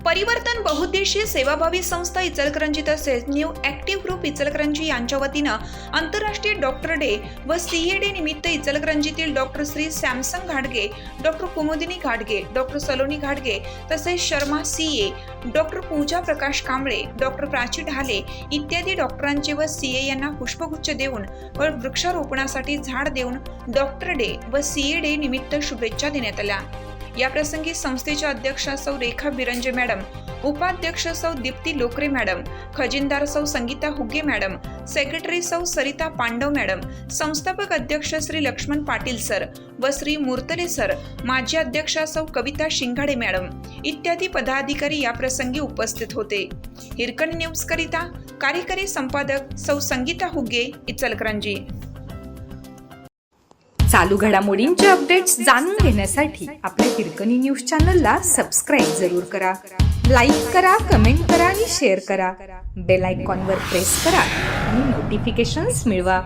परिवर्तन बहुउद्देशीय सेवाभावी संस्था इचलकरंजी तसेच न्यू ॲक्टिव्ह ग्रुप इचलकरंजी यांच्या वतीनं आंतरराष्ट्रीय डॉक्टर डे व सीए डे निमित्त इचलकरंजीतील डॉक्टर श्री सॅमसंग घाटगे, डॉक्टर कुमुदिनी घाटगे, डॉक्टर सलोनी घाटगे तसेच शर्मा सीए, डॉक्टर पूजा प्रकाश कांबळे, डॉक्टर प्राची ढाले इत्यादी डॉक्टरांचे व सीए यांना पुष्पगुच्छ देऊन व वृक्षारोपणासाठी झाड देऊन डॉक्टर डे व सीए डे निमित्त शुभेच्छा देण्यात आल्या। या प्रसंगी संस्थेच्या अध्यक्षा सौ रेखा बिरंजे मॅडम, उपाध्यक्ष सौ दीप्ती लोकरे मॅडम, खजिनदार सौ संगीता हुग्गे मॅडम, सेक्रेटरी सौ सरिता पांडव मॅडम, संस्थापक अध्यक्ष श्री लक्ष्मण पाटील सर व श्री मूर्तले सर, माजी अध्यक्षा सौ कविता शिंगाडे मॅडम इत्यादी पदाधिकारी या प्रसंगी उपस्थित होते। हिरकणी न्यूज करिता कार्यकारी संपादक सौ संगीता हुग्गे, इचलकरंजी। चालू घडामोडींचे अपडेट्स जाणून घेण्यासाठी आपल्या हिरकणी न्यूज चॅनलला सबस्क्राईब जरूर करा, लाईक करा, कमेंट करा आणि शेअर करा। बेल आयकॉनवर प्रेस करा आणि नोटिफिकेशन्स मिळवा।